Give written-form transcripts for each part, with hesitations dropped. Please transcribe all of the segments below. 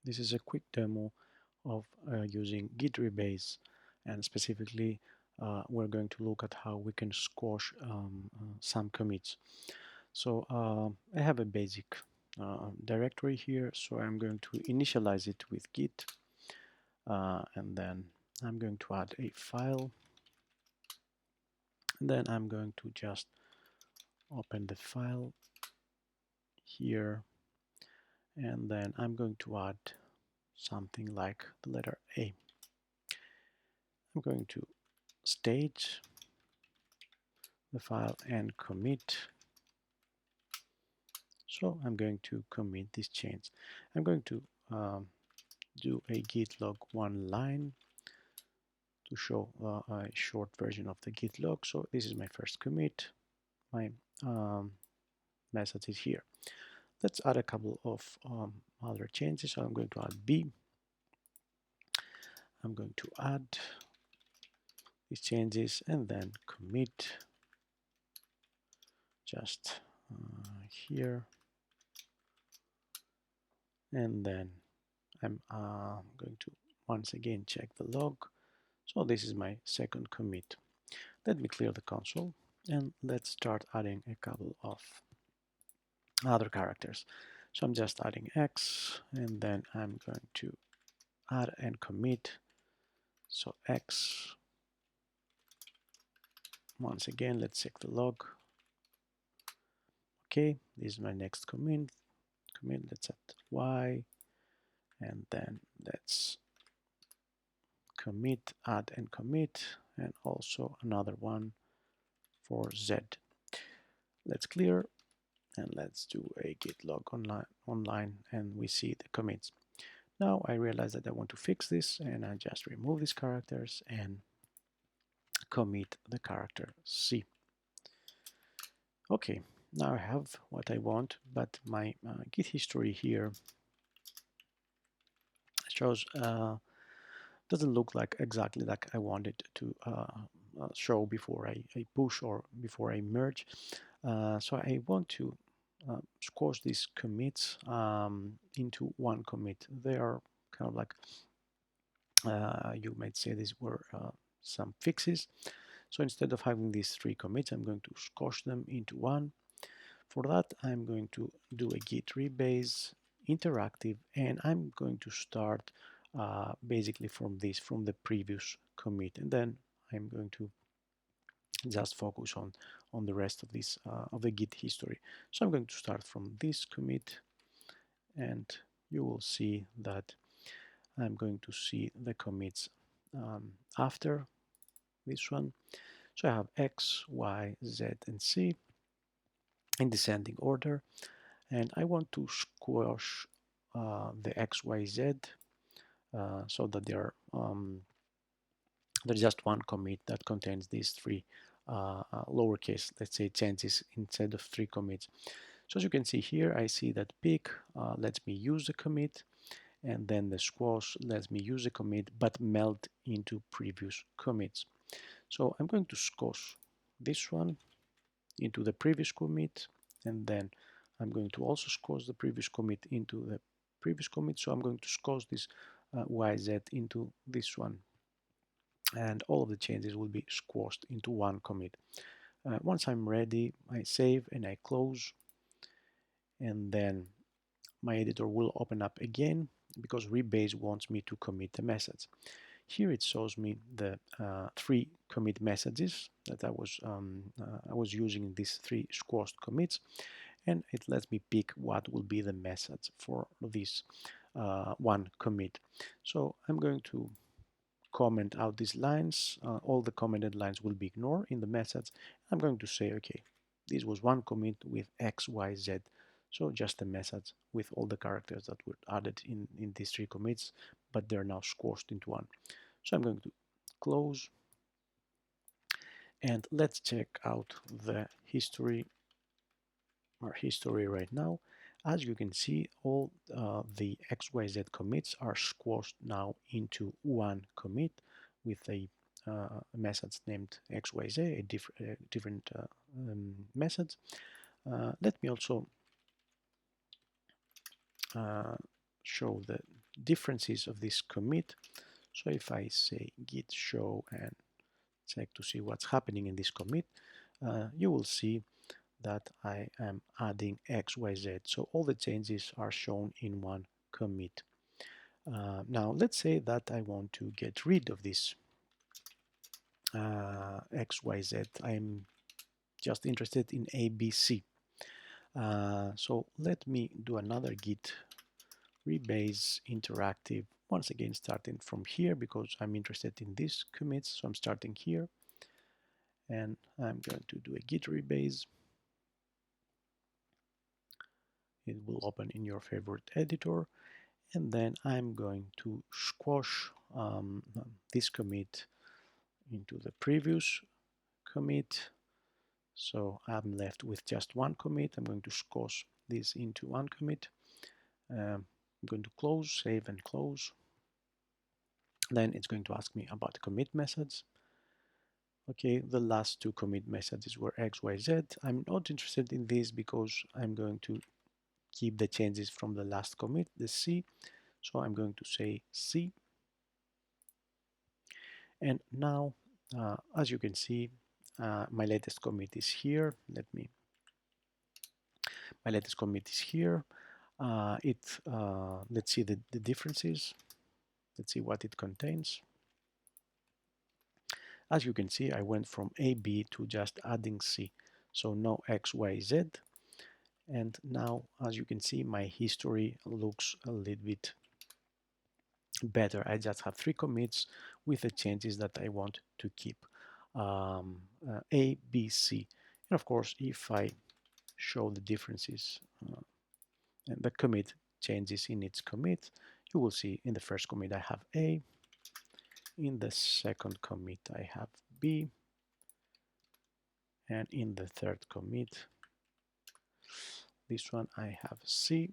This is a quick demo of using Git rebase, and specifically we're going to look at how we can squash some commits. So I have a basic directory here, so I'm going to initialize it with Git, and then I'm going to add a file, and then I'm going to just open the file here, and then I'm going to add something like the letter A. I'm going to stage the file and commit. So I'm going to commit these changes. I'm going to do a git log one line to show a short version of the git log. So this is my first commit. My message is here. Let's add a couple of other changes. So I'm going to add B. I'm going to add these changes and then commit just here, and then I'm going to once again check the log. So this is my second commit. Let me clear the console and let's start adding a couple of other characters. So I'm just adding X, and then I'm going to add and commit. So X, once again, let's check the log. Okay, this is my next commit. Let's add Y, and then let's commit, add and commit, and also another one for Z. Let's clear and let's do a git log online and we see the commits. Now I realize that I want to fix this, and I just remove these characters and commit the character C. Okay, now I have what I want, but my git history here shows doesn't look like exactly like I wanted to show before I push or before I merge. So I want to squash these commits into one commit. They are kind of like, you might say these were some fixes. So instead of having these three commits, I'm going to squash them into one. For that, I'm going to do a git rebase interactive, and I'm going to start basically from the previous commit, and then I'm going to just focus on the rest of this of the git history. So I'm going to start from this commit, and you will see that I'm going to see the commits after this one. So I have X, Y, Z, and C in descending order, and I want to squash the X, Y, Z so that there's just one commit that contains these three lowercase, let's say, changes instead of three commits. So as you can see here, I see that pick lets me use the commit, and then the squash lets me use the commit but melt into previous commits. So I'm going to squash this one into the previous commit, and then I'm going to also squash the previous commit into the previous commit. So I'm going to squash this YZ into this one, and all of the changes will be squashed into one commit. Once I'm ready, I save and I close, and then my editor will open up again because rebase wants me to commit the message. Here it shows me the three commit messages that I was using in these three squashed commits, and it lets me pick what will be the message for this one commit. So I'm going to comment out these lines. All the commented lines will be ignored in the message. I'm going to say, okay, this was one commit with X, Y, Z. So just a message with all the characters that were added in these three commits, but they're now squashed into one. So I'm going to close, and let's check out the history, our history right now. As you can see, all the XYZ commits are squashed now into one commit with a message named XYZ, a different message. Let me also show the differences of this commit. So if I say git show and check to see what's happening in this commit, you will see that I am adding XYZ. So all the changes are shown in one commit. Now let's say that I want to get rid of this XYZ. I'm just interested in ABC. So let me do another git rebase interactive, once again starting from here because I'm interested in these commits. So I'm starting here and I'm going to do a git rebase. It will open in your favorite editor, and then I'm going to squash this commit into the previous commit. So I'm left with just one commit. I'm going to squash this into one commit. I'm going to close, save and close. Then it's going to ask me about commit methods. Okay, the last two commit messages were XYZ. I'm not interested in this because I'm going to keep the changes from the last commit, the C. So I'm going to say C. And now, as you can see, my latest commit is here. My latest commit is here. Let's see the differences. Let's see what it contains. As you can see, I went from A, B to just adding C. So no X, Y, Z. And now, as you can see, my history looks a little bit better. I just have 3 commits with the changes that I want to keep. A, B, C. And of course, if I show the differences and the commit changes in its commit, you will see in the first commit I have A, in the second commit I have B, and in the third commit, this one I have C.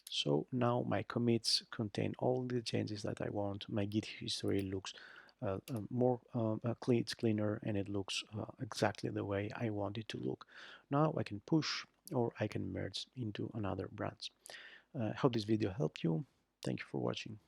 So now my commits contain all the changes that I want. My Git history looks more clean, it's cleaner, and it looks exactly the way I want it to look. Now I can push or I can merge into another branch. Hope this video helped you. Thank you for watching.